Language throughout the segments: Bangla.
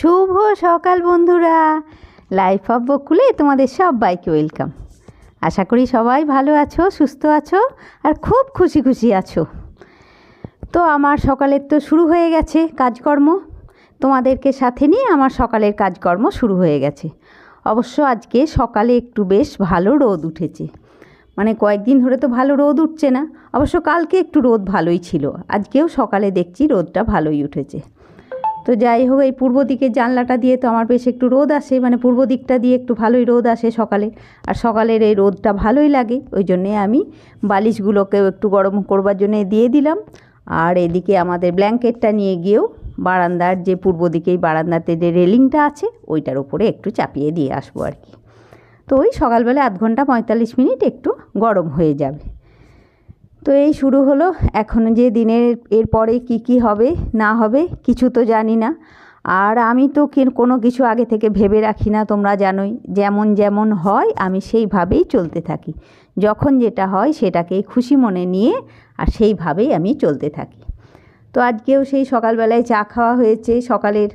শুভ সকাল বন্ধুরা, লাইফ অফ বকুলে তোমাদের সবাইকে ওয়েলকাম। আশা করি সবাই ভালো আছো, সুস্থ আছো আর খুব খুশি খুশি আছো। তো আমার সকালের তো শুরু হয়ে গেছে কাজকর্ম, তোমাদেরকে সাথে নিয়ে আমার সকালের কাজকর্ম শুরু হয়ে গেছে। অবশ্য আজকে সকালে একটু বেশ ভালো রোদ উঠেছে, মানে কয়েকদিন ধরে তো ভালো রোদ উঠছে না। অবশ্য কালকে একটু রোদ ভালোই ছিল, আজকেও সকালে দেখছি রোদটা ভালোই উঠেছে। তো যাই হোক, এই পূর্ব দিকের জানলাটা দিয়ে তো আমার বেশ একটু রোদ আসে, মানে পূর্ব দিকটা দিয়ে একটু ভালোই রোদ আসে সকালে। আর সকালের এই রোদটা ভালোই লাগে, ওই জন্যে আমি বালিশগুলোকেও একটু গরম করবার জন্য দিয়ে দিলাম। আর এদিকে আমাদের ব্ল্যাঙ্কেটটা নিয়ে গিয়েও বারান্দার যে পূর্ব দিকেই বারান্দাতে যে রেলিংটা আছে ওইটার উপরে একটু চাপিয়ে দিয়ে আসবো আর কি। তো ওই সকালবেলা 1 ঘন্টা 45 মিনিট একটু গরম হয়ে যাবে। তো এই শুরু হলো, এখন যে দিনের এরপরে কি হবে না হবে কিছু তো জানি না। আর আমি তো কোনো কিছু আগে থেকে ভেবে রাখি না, তোমরা জানোই। যেমন যেমন হয় আমি সেইভাবেই চলতে থাকি, যখন যেটা হয় সেটাকেই খুশি মনে নিয়ে আর সেইভাবেই আমি চলতে থাকি। তো আজকেও সেই সকালবেলায় চা খাওয়া হয়েছে, সকালের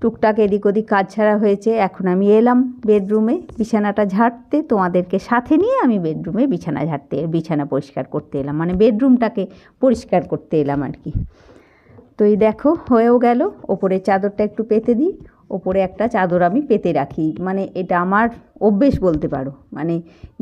টুকটাক এদিক ওদিক কাজ ছাড়া হয়েছে। এখন আমি এলাম বেডরুমে বিছানাটা ঝাড়তে, তোমাদেরকে সাথে নিয়ে আমি বেডরুমে বিছানা পরিষ্কার করতে এলাম, মানে বেডরুমটাকে পরিষ্কার করতে এলাম আর কি। তো এই দেখো হয়েও গেল, ওপরের চাদরটা একটু পেতে দিই। ওপরে একটা চাদর আমি পেতে রাখি, মানে এটা আমার অভ্যেস বলতে পারো। মানে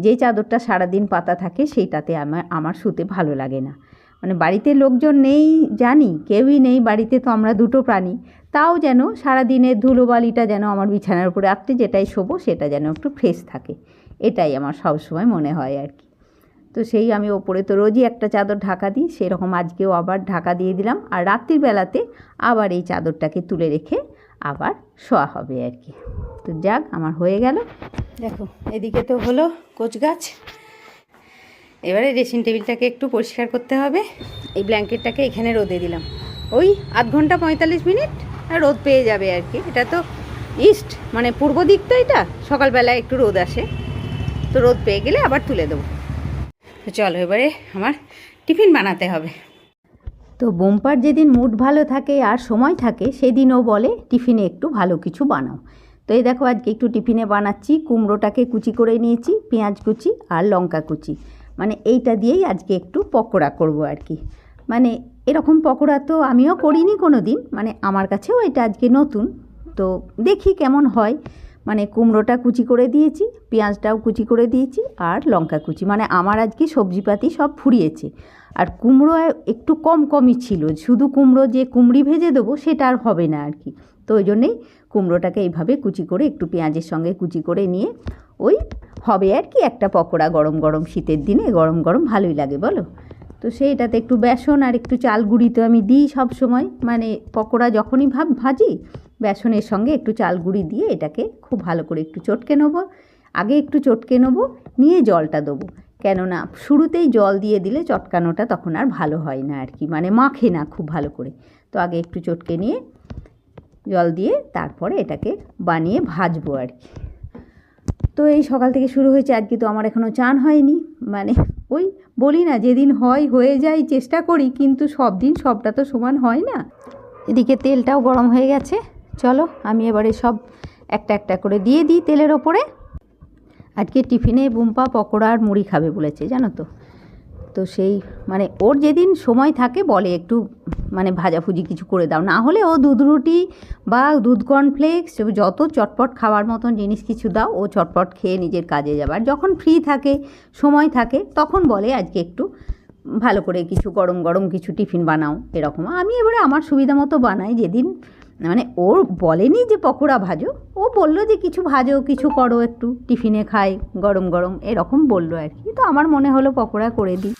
যে চাদরটা সারাদিন পাতা থাকে সেইটাতে আমার শুতে ভালো লাগে না। মানে বাড়িতে লোকজন নেই জানি, কেউই নেই বাড়িতে, তো আমরা দুটো প্রাণী, তাও যেন সারাদিনের ধুলোবালিটা যেন আমার বিছানার উপরে রাত্রে যেটাই শোবো সেটা যেন একটু ফ্রেশ থাকে, এটাই আমার সবসময় মনে হয় আর কি। তো সেই আমি ওপরে তো রোজই একটা চাদর ঢাকা দিই, সেরকম আজকেও আবার ঢাকা দিয়ে দিলাম। আর রাত্রির বেলাতে আবার এই চাদরটাকে তুলে রেখে আবার শোয়া হবে আর কি। তো যাক, আমার হয়ে গেল। দেখো এদিকে তো হলো কোচগাছ, এবারে ড্রেসিং টেবিলটাকে একটু পরিষ্কার করতে হবে। এই ব্ল্যাঙ্কেটটাকে এখানে রোদে দিলাম, ওই 1 ঘন্টা 45 মিনিট রোদ পেয়ে যাবে আর কি। এটা তো ইস্ট, মানে পূর্ব দিক, তো এটা সকালবেলায় একটু রোদ আসে, তো রোদ পেয়ে গেলে আবার তুলে দেবো। তো চলো এবারে আমার টিফিন বানাতে হবে। তো বোম্পার যেদিন মুড ভালো থাকে আর সময় থাকে সেদিনও বলে টিফিনে একটু ভালো কিছু বানাও। তো এই দেখো আজকে একটু টিফিনে বানাচ্ছি, কুমড়োটাকে কুচি করে নিয়েছি, পেঁয়াজ কুচি আর লঙ্কা কুচি, মানে এইটা দিয়েই আজকে একটু পকোড়া করব আর কি। মানে এরকম পকোড়া তো আমিও করিনি কোনো দিন, মানে আমার কাছেও এটা আজকে নতুন, তো দেখি কেমন হয়। মানে কুমড়োটা কুচি করে দিয়েছি, পেঁয়াজটাও কুচি করে দিয়েছি আর লঙ্কা কুচি, মানে আমার আজকে সবজিপাতি সব ফুরিয়েছে। আর কুমড়ো একটু কমই ছিল, শুধু কুমড়ো যে কুমড়ি ভেজে দেবো সেটা আর হবে না আর কি। তো ওই জন্যেই কুমড়োটাকে এইভাবে কুচি করে একটু পেঁয়াজের সঙ্গে কুচি করে নিয়ে ওই হবে আর কি একটা পকোড়া। গরম গরম শীতের দিনে গরম গরম ভালোই লাগে বলো। তো সেইটাতে একটু বেসন আর একটু চাল গুঁড়ি তো আমি দিই সব সময়, মানে পকোড়া যখনই ভাজি বেসনের সঙ্গে একটু চাল গুঁড়ি দিয়ে এটাকে খুব ভালো করে একটু চটকে নেবো। আগে একটু চটকে নেবো, নিয়ে জলটা দেবো, কেননা শুরুতেই জল দিয়ে দিলে চটকানোটা তখন আর ভালো হয় না আর কি, মানে মাখে না খুব ভালো করে। তো আগে একটু চটকে নিয়ে জল দিয়ে তারপরে এটাকে বানিয়ে ভাজবো আর কি। তো এই সকাল থেকে শুরু হয়েছে, আজকে তো আমার এখনও চান হয়নি। মানে ওই বলি না, যেদিন হয়ে যায় চেষ্টা করি, কিন্তু সব দিন সবটা তো সমান হয় না। এদিকে তেলটাও গরম হয়ে গেছে, চলো আমি এবারে সব একটা একটা করে দিয়ে দিই তেলের ওপরে। আজকে টিফিনে বুম্পা পকোড়া আর মুড়ি খাবে বলেছে জানো তো। তো সেই মানে ওর যেদিন সময় থাকে বলে একটু মানে ভাজাভুজি কিছু করে দাও, না হলে ও দুধ রুটি বা দুধ কর্নফ্লেক্স যত চটপট খাওয়ার মতন জিনিস কিছু দাও, ও চটপট খেয়ে নিজের কাজে যাবে। আর যখন ফ্রি থাকে সময় থাকে তখন বলে আজকে একটু ভালো করে কিছু গরম গরম কিছু টিফিন বানাও এরকম। আমি এবারে আমার সুবিধা মতো বানাই, যেদিন মানে ওর বলেনি যে পকোড়া ভাজো, ও বললো যে কিছু ভাজো কিছু করো একটু টিফিনে খাই গরম গরম এরকম বললো আর কি। তো আমার মনে হলো পকোড়া করে দিই।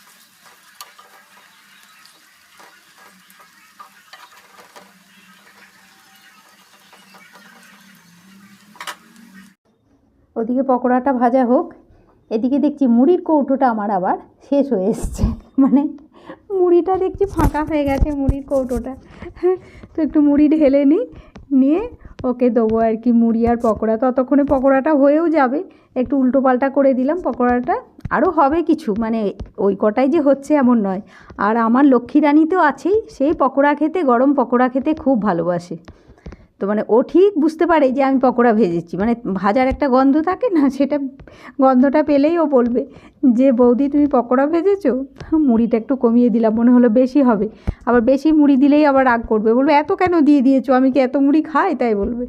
ওদিকে পকোড়াটা ভাজা হোক, এদিকে দেখছি মুড়ির কৌটোটা আমার আবার শেষ হয়ে এসছে, মানে মুড়িটা দেখছি ফাঁকা হয়ে গেছে মুড়ির কৌটোটা। তো একটু মুড়ি ঢেলে নিয়ে ওকে দেবো আর কি, মুড়ি আর পকোড়া। ততক্ষণে পকোড়াটা হয়েও যাবে, একটু উল্টো পাল্টা করে দিলাম পকোড়াটা, আরও হবে কিছু, মানে ওই কটাই যে হচ্ছে এমন নয়। আর আমার লক্ষ্মী রানী তো আছেই, সেই পকোড়া খেতে, গরম পকোড়া খেতে খুব ভালোবাসে। তো মানে ও ঠিক বুঝতে পারে যে আমি পকোড়া ভেজেছি, মানে ভাজার একটা গন্ধ থাকে না, সেটা গন্ধটা পেলেই ও বলবে যে বৌদি তুমি পকোড়া ভেজেছো। মুড়িটা একটু কমিয়ে দিলাম, মনে হলো বেশি হবে, আবার বেশি মুড়ি দিলেই আবার রাগ করবে, বলবে এত কেন দিয়ে দিয়েছো, আমি কি এত মুড়ি খাই, তাই বলবে।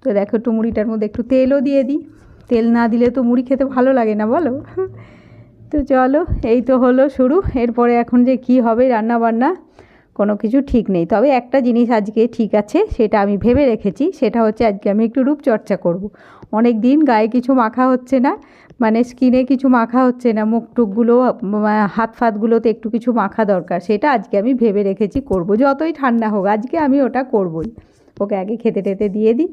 তো দেখো একটু মুড়িটার মধ্যে একটু তেলও দিয়ে দিই, তেল না দিলে তো মুড়ি খেতে ভালো লাগে না বলো। তো চলো, এই তো হলো শুরু। এরপরে এখন যে কি হবে রান্না বান্না কোনো কিছু ঠিক নেই, তবে একটা জিনিস আজকে ঠিক আছে, সেটা আমি ভেবে রেখেছি, সেটা হচ্ছে আজকে আমি একটু রূপচর্চা করব। অনেক দিন গায়ে কিছু মাখা হচ্ছে না, মানে স্কিনে কিছু মাখা হচ্ছে না, মুখ টুকগুলো হাত ফাতগুলোতে একটু কিছু মাখা দরকার, সেটা আজকে আমি ভেবে রেখেছি করব, যতই ঠান্ডা হোক আজকে আমি ওটা করবই। ওকে আগে খেতে টেতে দিয়ে দিই,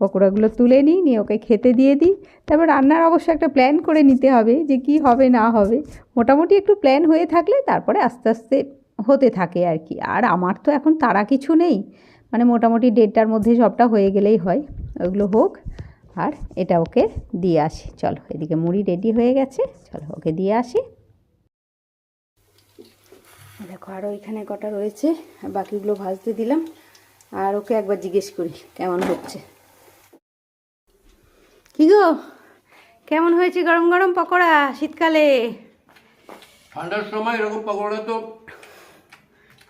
পকোড়াগুলো তুলে নিয়ে ওকে খেতে দিয়ে দিই, তারপর রান্নার অবশ্য একটা প্ল্যান করে নিতে হবে যে কি হবে না হবে, মোটামুটি একটু প্ল্যান হয়ে থাকলে তারপরে আস্তে আস্তে হতে থাকে আর কি। আর আমার তো এখন তাড়া কিছু নেই, মানে মোটামুটি 1:30টার মধ্যে সবটা হয়ে গেলেই হয়, ওগুলো হোক। আর এটা ওকে দিয়ে আসি, চলো এদিকে মুড়ি রেডি হয়ে গেছে, চলো ওকে দিয়ে আসি। দেখো আরও এখানে কটা রয়েছে, বাকিগুলো ভাজতে দিলাম, আর ওকে একবার জিজ্ঞেস করি কেমন হচ্ছে। কি গো, কেমন হয়েছে গরম গরম পকোড়া শীতকালে? ঠান্ডার সময় এরকম পকোড়া তো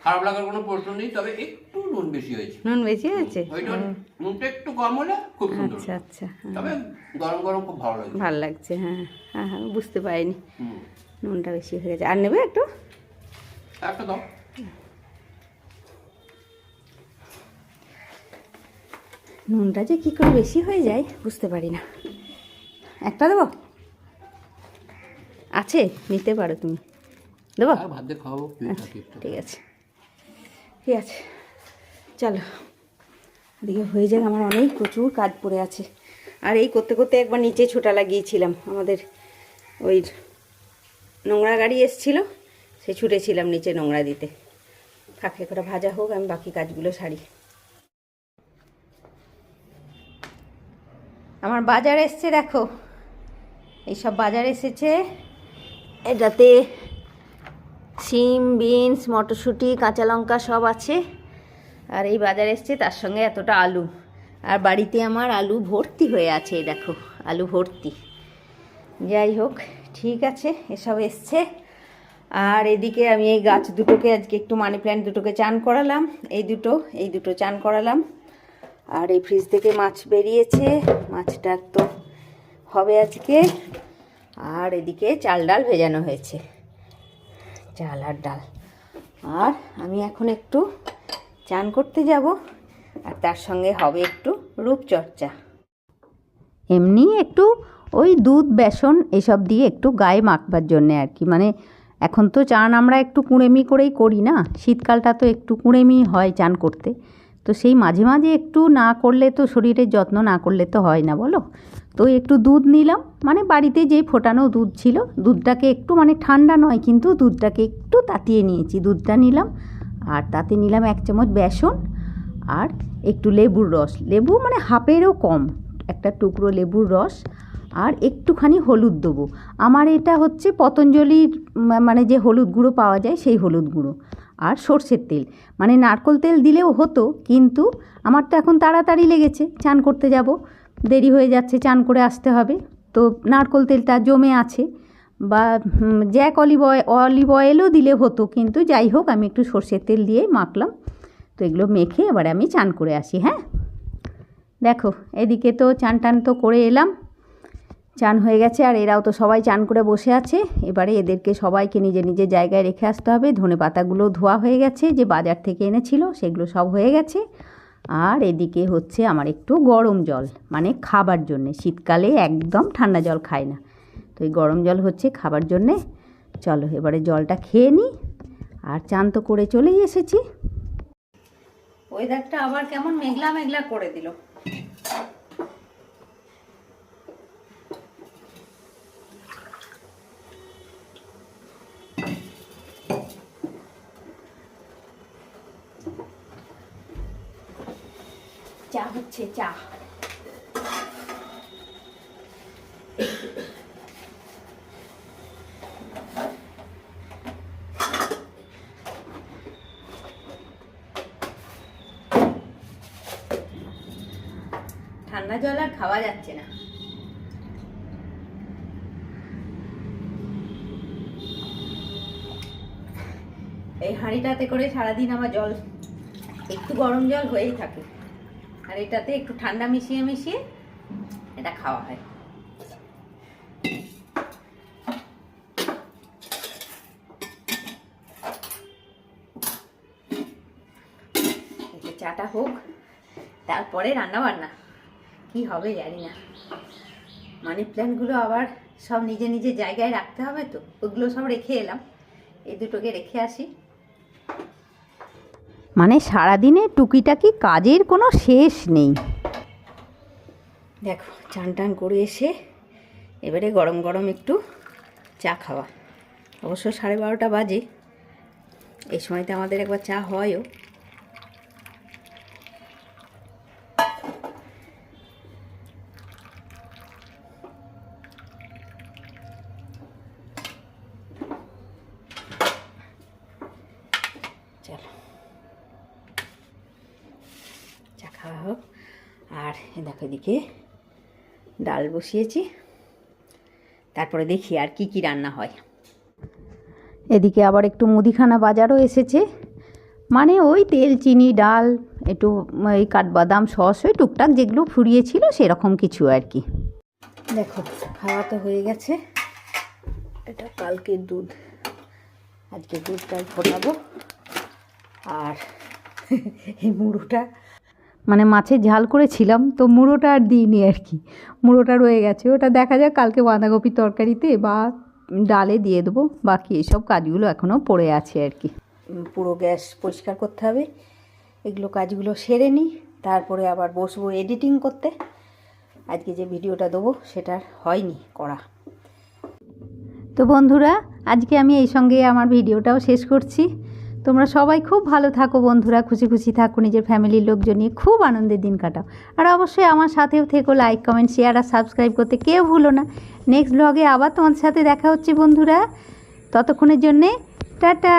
খারাপ লাগার কোনো প্রশ্ন নেই, তবে একটু নুন বেশি হয়েছে। নুন বেশি হয়েছে? ওইটা নুনটা একটু কম হলে খুব সুন্দর। আচ্ছা আচ্ছা, তবে গরম গরম খুব ভালো লাগে, ভালো লাগছে। হ্যাঁ হ্যাঁ হ্যাঁ, বুঝতে পারিনি নুনটা বেশি হয়ে গেছে। আর নেবে একটু? একটা দাও। নুনটা যে কী করে বেশি হয়ে যায় বুঝতে পারি না। একটা দেবো? আছে, নিতে পারো তুমি। দেবো? আর ভাত দিয়ে খাওয়াবো। আচ্ছা ঠিক আছে, ঠিক আছে, চলো এদিকে হয়ে যাক, আমার অনেক প্রচুর কাজ পড়ে আছে। আর এই করতে করতে একবার নিচে ছোটা লাগিয়েছিলাম, আমাদের ওই নোংরা গাড়ি এসেছিলো, সে ছুটেছিলাম নিচে নোংরা দিতে। ফাঁকে করে ভাজা হোক, আমি বাকি কাজগুলো সারি। আমার বাজার এসছে, দেখো এইসব বাজার এসেছে, এটাতে সিম, বিনস, মটরশুঁটি, কাঁচা লঙ্কা সব আছে। আর এই বাজার এসছে, তার সঙ্গে এতটা আলু, আর বাড়িতে আমার আলু ভর্তি হয়ে আছে, দেখো আলু ভর্তি। যাই হোক ঠিক আছে, এসব এসছে। আর এদিকে আমি এই গাছ দুটোকে আজকে একটু মানি প্ল্যান্ট দুটোকে চান করালাম, এই দুটো চান করালাম। আর এই ফ্রিজ থেকে মাছ বেরিয়েছে, মাছটা তো হবে আজকে। আর এদিকে চাল ডাল ভেজানো হয়েছে, চাল আর ডাল। আর আমি এখন একটু চান করতে যাব, আর তার সঙ্গে হবে একটু রূপচর্চা, এমনি একটু ওই দুধ বেসন এসব দিয়ে একটু গায়ে মাখবার জন্যে আর কি। মানে এখন তো চান আমরা একটু কুঁড়েমি করেই করি না, শীতকালটা তো একটু কুঁড়েমি হয় চান করতে, তো সেই মাঝে মাঝে একটু না করলে তো শরীরের যত্ন না করলে তো হয় না বলো। তো একটু দুধ নিলাম, মানে বাড়িতে যেই ফোটানো দুধ ছিল, দুধটাকে একটু মানে ঠান্ডা নয় কিন্তু দুধটাকে একটু তাতিয়ে নিয়েছি, দুধটা নিলাম। আর তাতে নিলাম 1 চামচ বেসন, আর একটু লেবুর রস, লেবু মানে হাফেরও কম, একটা টুকরো লেবুর রস, আর একটুখানি হলুদ দেবো। আমার এটা হচ্ছে পতঞ্জলির মানে যে হলুদ গুঁড়ো পাওয়া যায় সেই হলুদ গুঁড়ো, আর সর্ষের তেল, মানে নারকেল তেল দিলেও হতো, কিন্তু আমার তো এখন তাড়াতাড়ি লেগেছে, চান করতে যাব, দেরি হয়ে যাচ্ছে, চান করে আসতে হবে, তো নারকেল তেলটা জমে আছে, বা জ্যাক অলিভ অয়েলও দিলে হতো, কিন্তু যাই হোক আমি একটু সর্ষের তেল দিয়ে মাখলাম। তো এগুলো মেখে এবারে আমি চান করে আসি। হ্যাঁ দেখো এদিকে তো চান টান তো করে এলাম, চান হয়ে গেছে, আর এরাও তো সবাই চান করে বসে আছে। এবারে এদেরকে সবাইকে নিজের নিজের জায়গায় রেখে আসতে হবে। ধনে পাতাগুলো ধোয়া হয়ে গেছে, যে বাজার থেকে এনেছিল সেগুলো সব হয়ে গেছে। আর এদিকে হচ্ছে আমার একটু গরম জল, মানে খাবার জন্যে, শীতকালে একদম ঠান্ডা জল খাই না, তো এই গরম জল হচ্ছে খাবার জন্যে। চলো এবারে জলটা খেয়ে নিই, আর চান তো করে চলেই এসেছি। ওয়েদারটা আবার কেমন মেঘলা মেঘলা করে দিল। চা হচ্ছে, চা। ঠান্ডা জল আর খাওয়া যাচ্ছে না। এই হাঁড়িটাতে করে সারাদিন আমার জল একটু গরম জল হয়েই থাকে, আর এটাতে একটু ঠান্ডা মিশিয়ে মিশিয়ে এটা খাওয়া হয়। চাটা হোক, তারপরে রান্না বান্না কি হবে জানি না। মানি প্ল্যান্টগুলো আবার সব নিজে নিজে জায়গায় রাখতে হবে, তো ওগুলো সব রেখে এলাম, এই দুটোকে রেখে আসি। মানে সারাদিনে টুকিটাকি কাজের কোনো শেষ নেই। দেখো চান টান করে এসে এবারে গরম গরম একটু চা খাওয়া। অবশ্য 12:30 বাজে, এই সময়তে আমাদের একবার চা হয়ও। চলো চা খাওয়া হোক। আর দেখো এদিকে ডাল বসিয়েছি, তারপরে দেখি আর কি কি রান্না হয়। এদিকে আবার একটু মুদিখানা বাজারও এসেছে, মানে ওই তেল চিনি ডাল একটু এই কাঠবাদাম সস ওই টুকটাক যেগুলো ফুরিয়েছিল সেরকম কিছু আর কি। দেখো খাওয়া তো হয়ে গেছে। এটা কালকের দুধ, আজকে দুধটাই ফোটাবো। আর এই মুড়োটা মানে মাছের ঝাল করেছিলাম, তো মুড়োটা আর দিইনি আর কি, মুড়োটা রয়ে গেছে। ওটা দেখা যাক কালকে বাঁধাকপির তরকারিতে বা ডালে দিয়ে দেবো। বাকি এইসব কাজগুলো এখনও পড়ে আছে আর কি। পুরো গ্যাস পরিষ্কার করতে হবে, এগুলো কাজগুলো সেরে নিই, তারপরে আবার বসবো এডিটিং করতে। আজকে যে ভিডিওটা দেবো সেটা হয়নি করা। তো বন্ধুরা আজকে আমি এই সঙ্গে আমার ভিডিওটাও শেষ করছি। তোমরা সবাই খুব ভালো থাকো বন্ধুরা, খুশি খুশি থাকো, নিজের ফ্যামিলির লোকজন নিয়ে খুব আনন্দের দিন কাটাও। আর অবশ্যই আমার সাথেও থেকো, লাইক কমেন্ট শেয়ার আর সাবস্ক্রাইব করতে কেউ ভুলো না। নেক্সট ব্লগে আবার তোমাদের সাথে দেখা হচ্ছে বন্ধুরা, ততক্ষণের জন্যে টাটা।